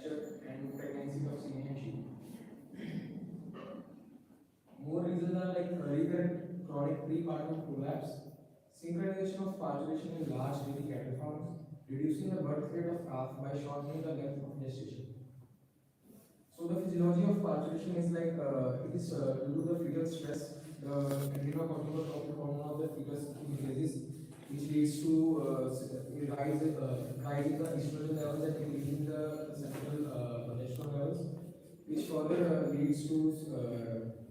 fracture, and pregnancy of senior and sheep. More reasons are like recurrent chronic prepartum prolapse, synchronization of parturition in large dairy cattle farms, reducing the birth rate of calf by shortening the length of gestation. So the physiology of parturition is like it is due to the fetal stress, the adrenocortical hormone of the fetus increases, which leads to rising the estrogen levels and increasing the central progesterone levels, which further leads to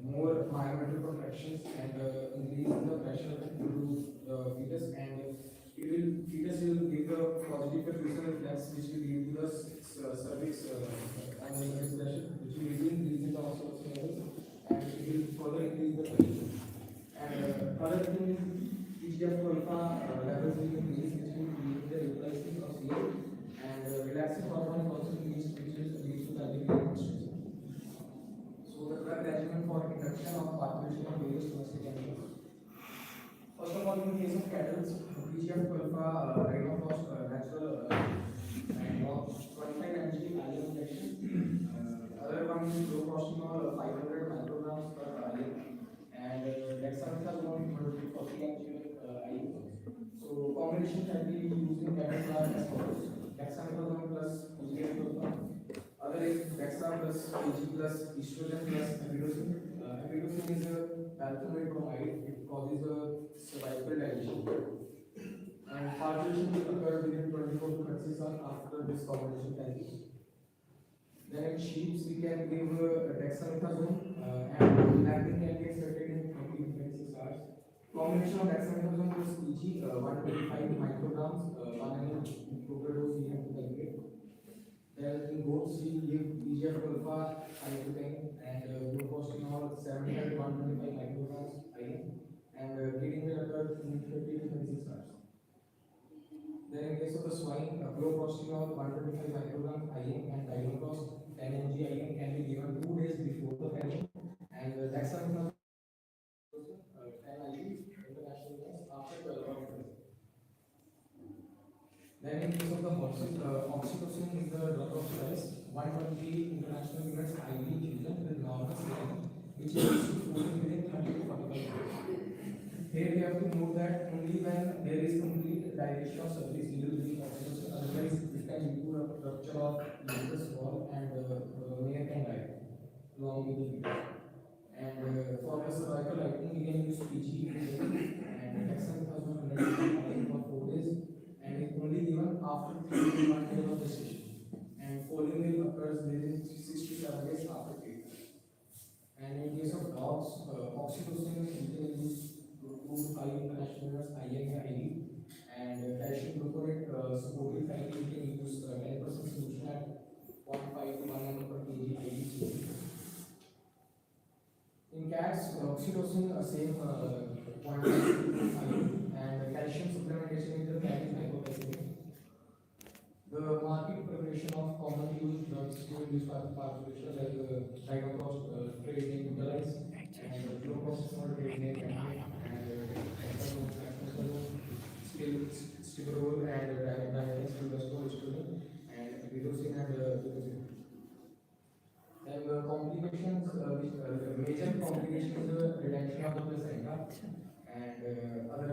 more myometric contractions and increase in the pressure into the fetus, and fetus will give the positive perfusion reflex, which will lead to the cervix and the expression, which will lead to increase in the oxytocin levels, and it will further increase the pressure. And other thing is TGF-alpha levels will increase, which will lead to the utilization of sleep, and relaxing hormone also increase, which will lead to the stress. So the drug regimen for induction of parturition of various domestic animals. First of all, in case of cattle, TGF-alpha rhinofrost natural and 25 mg IM injection. Other one is fluoroprostanol 500 micrograms per IM, and dexamethasone 140 mg IM. So combination therapy used in cattle are as follows: dexamethasone plus TGF-alpha. Other is dexa plus Ag plus estrogen plus epidosine. Epidosine is a valproate bromide. It causes a cervical dilation. And parturition will occur within 24 to 36 hours after this combination therapy. Then in sheep, we can give dexamethasone and lapping can be expected in 20 to 26 hours. Combination of dexamethasone plus Eg 125 micrograms, 1 ml total dose we have to calculate. Then in goats, we give TGF-alpha ibuprofen and fluoroprostanol 75 125 micrograms IM, and bleeding will occur in 50 to 26 hours. Then in case of the swine, fluoroprostanol 125 micrograms IM and diazoxide 10 mg IM can be given 2 days before the farrowing, and dexamethasone 10 IU international units after 12 hours. Then in case of the oxytocin is the drug of choice, 120 international units IV infusion with normal saline, which is floating within 30 to 45 days. Here we have to note that only when there is complete dilation of cervix needle within oxytocin, otherwise it can lead to a rupture of uterus wall and male can die along with the fetus. And for the cervical lightning, we can use PG and dexamethasone 100 for 4 days, and it only given after 3 to 1 day of gestation. And foaling will occurs within 6 to 7 days after treatment. And in case of dogs, oxytocin we can use 2 to 5 international units IM and IV, and calcium gluconate supportive therapy we can use 10% solution at 0.5 to 1 ml per kg IV. In cats, oxytocin same 0.5 to 5, and calcium supplementation in the cat is hypocalcemic. The market preparation of commonly used drugs used for parturition like digoprost trade name utilize, and fluoroprostanol trade name and stiberol and dimethyl estrogen and epidosine and epidosine. Then complications, major complications is the retention of the placenta, and other